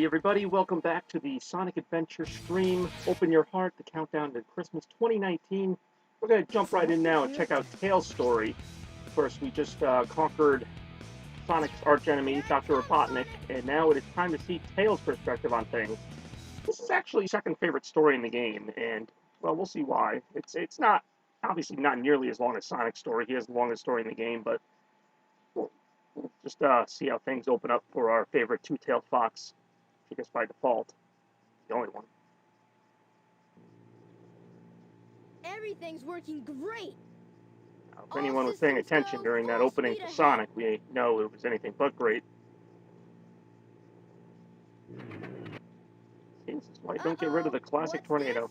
everybody, welcome back to the Sonic Adventure stream. Open your heart, the countdown to Christmas 2019. We're going to jump right in now and check out Tails' story. First, we just conquered Sonic's archenemy, Dr. Robotnik, and now it is time to see Tails' perspective on things. This is actually his second favorite story in the game, and, well, we'll see why. It's not, obviously not nearly as long as Sonic's story. He has the longest story in the game, but we'll just see how things open up for our favorite two-tailed fox. I guess by default, the only one. Everything's working great. Now, if anyone was paying attention during that opening to Sonic, we know it was anything but great. See, this is why I don't get rid of the classic tornado.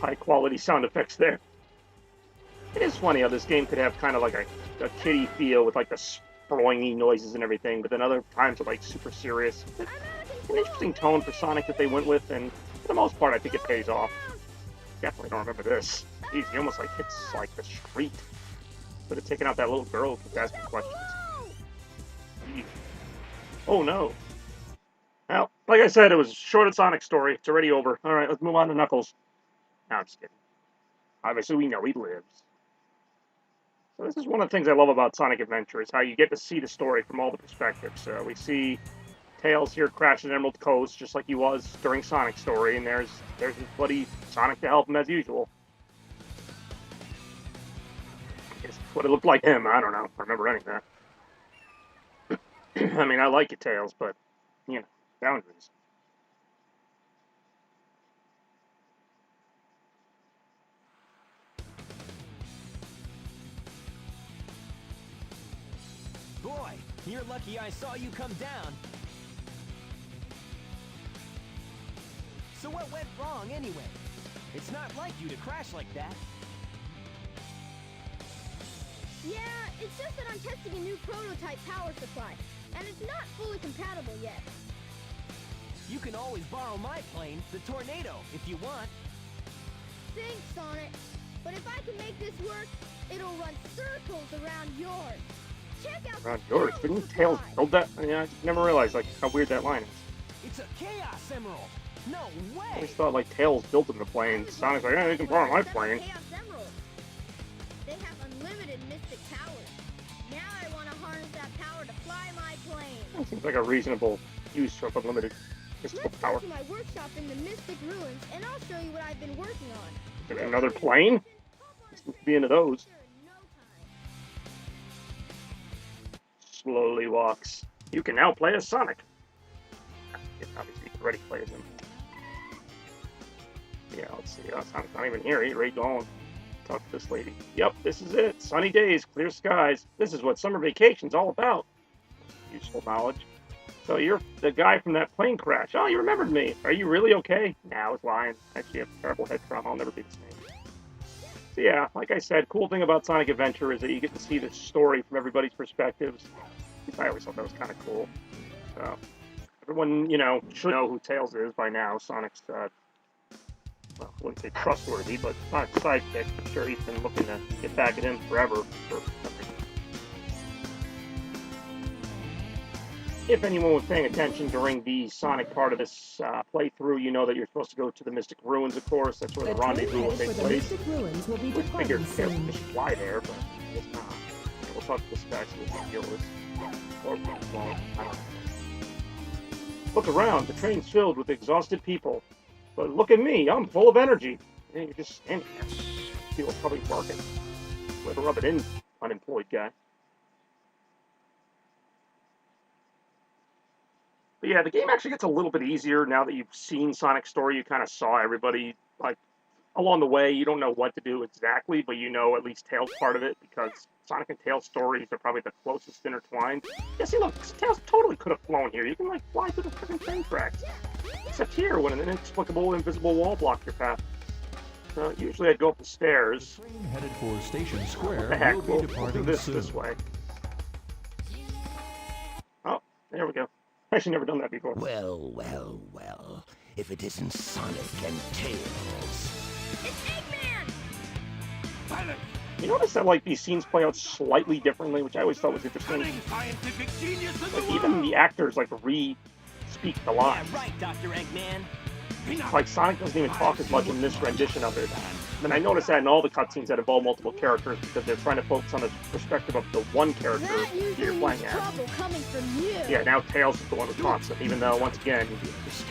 High quality sound effects there. It is funny how this game could have kind of like a kiddie feel with like the sploingy noises and everything, but then other times are like super serious. It's an interesting tone for Sonic that they went with, and for the most part I think it pays off. Definitely don't remember this. Jeez, he almost like hits like the street. Could have taken out that little girl who keeps asking questions. Jeez. Oh no. Well, like I said, it was a short Sonic story. It's already over. Alright, let's move on to Knuckles. No, I'm just kidding. Obviously we know he lives. So this is one of the things I love about Sonic Adventure, is how you get to see the story from all the perspectives. We see Tails here crashing Emerald Coast, just like he was during Sonic's story, and there's his buddy Sonic to help him as usual. I guess that's what it looked like him. I don't know. I remember any of that. I mean, I like it, Tails, but, you know, boundaries. Boy, you're lucky I saw you come down. So what went wrong anyway? It's not like you to crash like that. Yeah, it's just that I'm testing a new prototype power supply, and it's not fully compatible yet. You can always borrow my plane, the Tornado, if you want. Thanks, Sonic. But if I can make this work, it'll run circles around yours. Check out around yours. Didn't Tails build that? I mean, I never realized like how weird that line is. It's a Chaos Emerald. No way. I always thought like Tails built him the plane. Sonic's like, yeah, you can borrow my plane. They have unlimited mystic powers. Now I want to harness that power to fly my plane. That seems like a reasonable use of unlimited mystical power. Let's go to my workshop in the Mystic Ruins, and I'll show you what I've been working on. Another plane? Seems to be into those. Slowly walks. You can now play as Sonic. Obviously, you can already play as him. Yeah, let's see. Sonic's not even here. He's already gone. Talk to this lady. Yep, this is it. Sunny days, clear skies. This is what summer vacation's all about. Useful knowledge. So you're the guy from that plane crash. Oh, you remembered me. Are you really okay? Nah, I was lying. Actually, I have terrible head trauma. I'll never be the same. So yeah, like I said, cool thing about Sonic Adventure is that you get to see the story from everybody's perspectives. I always thought that was kind of cool. So everyone, you know, should know who Tails is by now. Sonic's, well, I wouldn't say trustworthy, but Sonic's sidekick. I'm sure he's been looking to get back at him forever. If anyone was paying attention during the Sonic part of this playthrough, you know that you're supposed to go to the Mystic Ruins, of course. That's where the rendezvous will take place. Mystic Ruins will be We figured departing Tails soon. could just fly there, but it's not. Yeah, we'll talk to this guy, see what the deal is. Or, well, I don't know. Look around. The train's filled with exhausted people. But look at me. I'm full of energy. Yeah, you're just standing there. People probably barking. Way to rub it in, unemployed guy. But yeah, the game actually gets a little bit easier now that you've seen Sonic's story. You kind of saw everybody, like, along the way. You don't know what to do exactly, but you know at least Tails' part of it, because Sonic and Tails' stories are probably the closest intertwined. Yeah, see, look, Tails totally could have flown here. You can, like, fly through the freaking train tracks. Except here, when an inexplicable invisible wall blocked your path. Usually I'd go up the stairs. The train headed for Station Square What the heck? will be We'll do departing this soon. this way. Oh, there we go. Actually, never done that before. Well, well, well. If it isn't Sonic and Tails. It's Eggman! Pilot, You notice that like these scenes play out slightly differently, which I always thought was interesting. Scientific genius in Like the even world. the actors like re-speak the Yeah, lines. right, Dr. Eggman. Like Sonic doesn't even talk as much in this rendition of it. And I noticed that in all the cutscenes that involve multiple characters because they're trying to focus on the perspective of the one character That you're usually playing means as. trouble coming from you. Yeah, now Tails is the one who taunts them, even though once again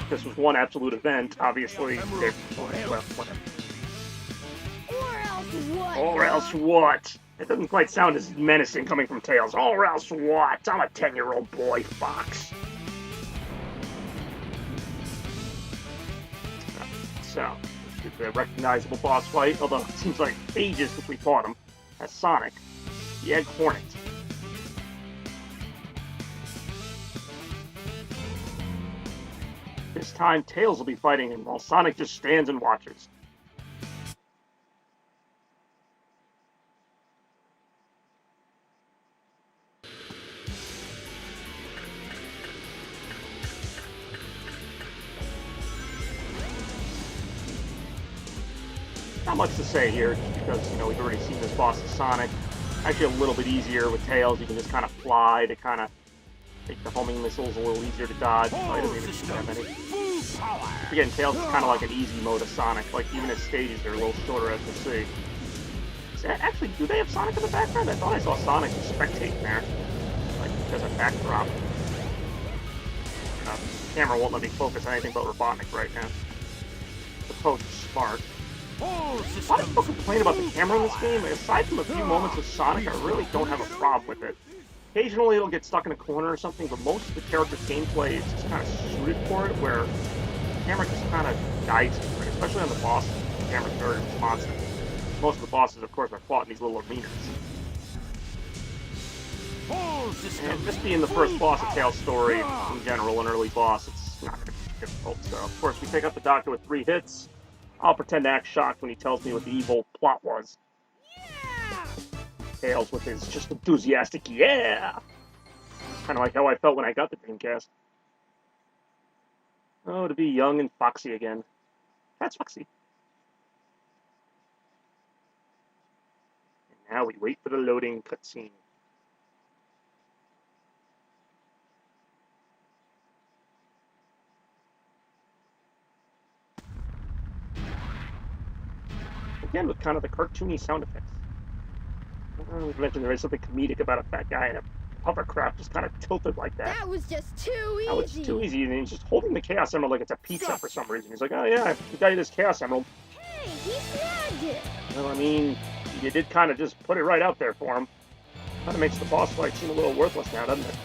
this was one absolute event. Obviously, they're well, whatever. Or else what? Or else what? It doesn't quite sound as menacing coming from Tails. Or else what? I'm a 10-year-old boy, Fox. So, this is a recognizable boss fight, although it seems like ages since we fought him, as Sonic, the Egg Hornet. This time, Tails will be fighting him while Sonic just stands and watches. Not much to say here, because, you know, we've already seen this boss as Sonic. Actually, a little bit easier with Tails. You can just kind of fly to kind of make the homing missiles a little easier to dodge. Probably doesn't even do that many. Again, Tails is kind of like an easy mode of Sonic. Like, even his stages are a little shorter, as you'll see. Actually, do they have Sonic in the background? I thought I saw Sonic spectating there. Like, as a backdrop. The camera won't let me focus on anything but Robotnik right now. The post is smart. A lot of people complain about the camera in this game. Aside from a few moments with Sonic, I really don't have a problem with it. Occasionally it'll get stuck in a corner or something, but most of the character's gameplay is just kind of suited for it, where the camera just kind of guides you, right? Especially on the bosses. The camera's very responsive. Most of the bosses, of course, are fought in these little arenas. And this being the first boss of Tails' story, in general, an early boss, it's not going to be difficult. So, of course, we take out the Doctor with 3 hits. I'll pretend to act shocked when he tells me what the evil plot was. Yeah! Tails with his just enthusiastic, yeah! Kind of like how I felt when I got the Dreamcast. Oh, to be young and foxy again. That's foxy. And now we wait for the loading cutscene. Again, with kind of the cartoony sound effects. We've mentioned there is something comedic about a fat guy in a hovercraft just kind of tilted like that. That was just too easy. Oh, it's too easy, and he's just holding the Chaos Emerald like it's a pizza for some reason. He's like, oh yeah, I got you this Chaos Emerald. Hey, he snagged it. Well, I mean, you did kind of just put it right out there for him. Kind of makes the boss fight seem a little worthless now, doesn't it?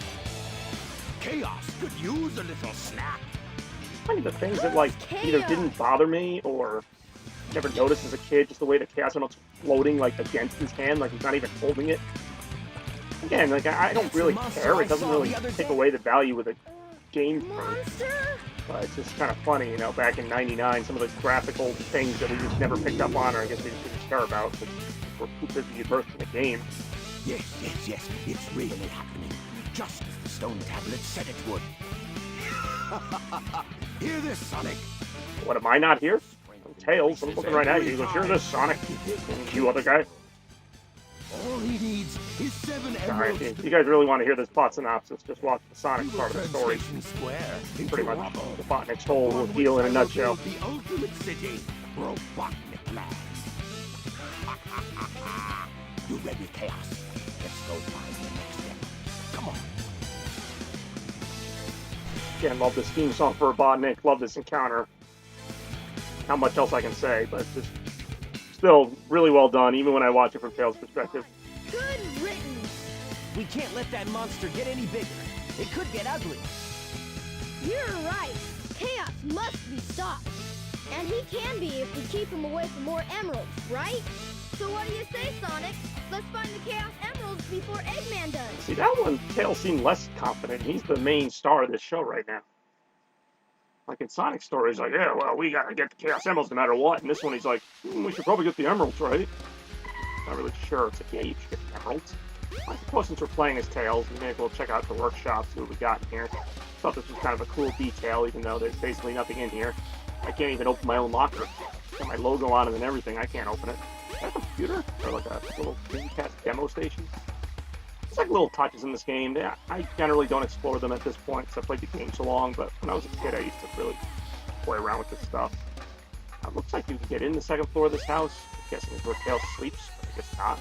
Chaos could use a little snack. Funny the things that like either didn't bother me or never noticed as a kid, just the way the Chaos Emerald's floating like against his hand, like he's not even holding it. Again, like I don't really care. It doesn't really take away the value of the game for me. Monster? But it's just kind of funny, you know, back in '99, some of the graphical things that we just never picked up on, or I guess we just didn't care about, because we're too busy immersed in the game. Yes, it's really happening. Just as the stone tablet said it would. Hear this, Sonic? What, am I not here? I'm Tails. I'm looking right at you. He goes, hear this, Sonic. And you other guy. All he needs is 7 Alright, emeralds. if you guys really want to hear this plot synopsis, just watch the Sonic part of the story. Square. Pretty much Robotnik's whole deal in a nutshell. The ultimate city, Robotnik Land. You ready, Chaos? Let's go find the next step. Come on. Again, love this theme song for Robotnik. Love this encounter. Not much else I can say, but just still really well done, even when I watch it from Tails' perspective. Good riddance. We can't let that monster get any bigger. It could get ugly. You're right. Chaos must be stopped. And he can be if we keep him away from more emeralds, right? So what do you say, Sonic? Let's find the Chaos Emeralds before Eggman does. See, that one, Tails seemed less confident. He's the main star of this show right now. Like in Sonic's story, he's like, yeah, well, we gotta get the Chaos Emeralds no matter what. And this one, he's like, we should probably get the Emeralds, right? Not really sure. It's like, yeah, you should get the Emeralds. I suppose since we're playing as Tails, we may as well check out the workshop, see what we got in here. Thought this was kind of a cool detail, even though there's basically nothing in here. I can't even open my own locker. Got my logo on it and everything. I can't open it. Is that a computer? or like a little Dreamcast demo station. It's like little touches in this game. Yeah, I generally don't explore them at this point because I played the game so long, but when I was a kid, I used to really play around with this stuff. Looks like you can get in the second floor of this house. I'm guessing it's where Tails sleeps, but I guess not.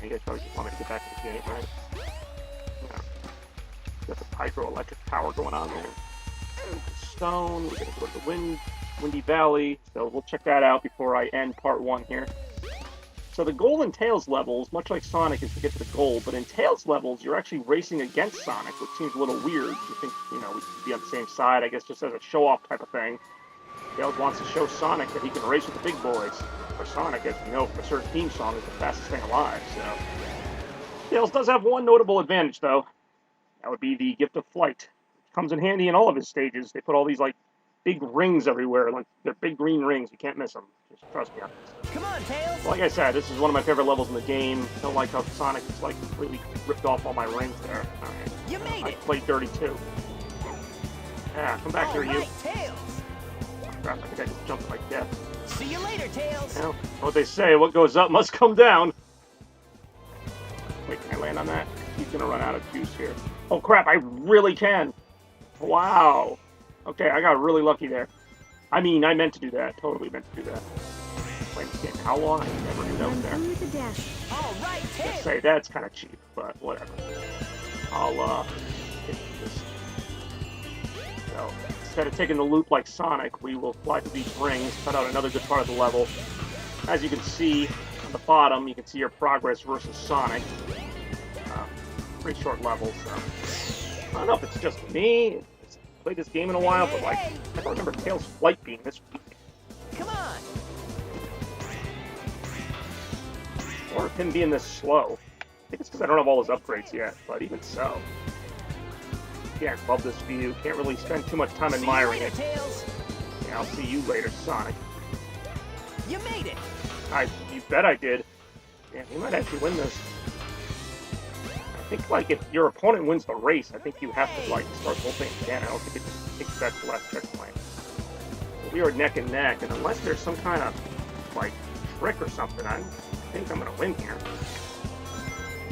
You guys probably just want me to get back to the game, right? Yeah. Got the hydroelectric power going on there. Stone, we're gonna go to the Windy Valley, so we'll check that out before I end part 1 here. So the goal in Tails levels, much like Sonic, is to get to the goal, but in Tails levels, you're actually racing against Sonic, which seems a little weird. You think, we could be on the same side, I guess just as a show-off type of thing. Tails wants to show Sonic that he can race with the big boys. For Sonic, as we know from a certain theme song, is the fastest thing alive, so... Tails does have one notable advantage, though. That would be the Gift of Flight. It comes in handy in all of his stages. They put all these, like, big rings everywhere. Like, they're big green rings. You can't miss them. Just trust me on this. Come on, Tails! Like I said, this is one of my favorite levels in the game. I don't like how Sonic is, like, completely ripped off all my rings there. Alright. You made it! I played dirty, too. Yeah, come back here, you. Tails! Crap, I think I just jumped to my death. See you later, Tails! Well, what they say, what goes up must come down. Wait, can I land on that? He's gonna run out of juice here. Oh crap, I really can! Wow! Okay, I got really lucky there. I mean, I meant to do that. Totally meant to do that. Playing this game how long? I never knew that was there. All right, Tails! I'd say that's kind of cheap, but whatever. I'll, hit this. So, instead of taking the loop like Sonic, we will fly through these rings, cut out another good part of the level. As you can see on the bottom, you can see your progress versus Sonic. Pretty short level, so I don't know if it's just me. I've played this game in a while, but like I don't remember Tails' flight being this weak. Come on! Or him being this slow. I think it's because I don't have all his upgrades yet, but even so. Can't love this view. Can't really spend too much time admiring it. Tails. Yeah, I'll see you later, Sonic. You made it! You bet I did. Yeah, you might actually win this. I think, like, if your opponent wins the race, I think you have to, like, start the whole thing again. I don't think it just takes back the last checkpoint. But we are neck and neck, and unless there's some kind of, like, trick or something, I think I'm gonna win here.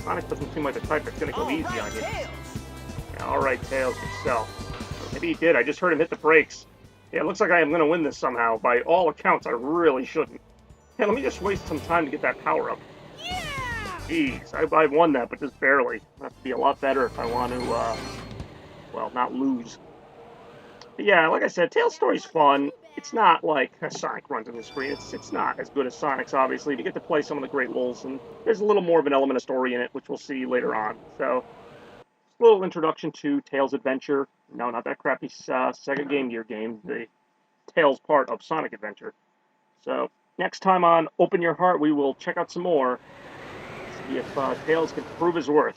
Sonic doesn't seem like the type that's gonna go easy on you. Tails. Yeah, alright, Tails, yourself. Maybe he did. I just heard him hit the brakes. Yeah, it looks like I am gonna win this somehow. By all accounts, I really shouldn't. Hey, let me just waste some time to get that power up. Jeez, I won that, but just barely. I have to be a lot better if I want to, well, not lose. But yeah, like I said, Tails' story's fun. It's not like Sonic runs on the screen. It's not as good as Sonic's, obviously. You get to play some of the great levels, and there's a little more of an element of story in it, which we'll see later on. So, a little introduction to Tails' Adventure. No, not that crappy Sega Game Gear game. The Tails part of Sonic Adventure. So, next time on Open Your Heart, we will check out some more. See if Tails can prove his worth.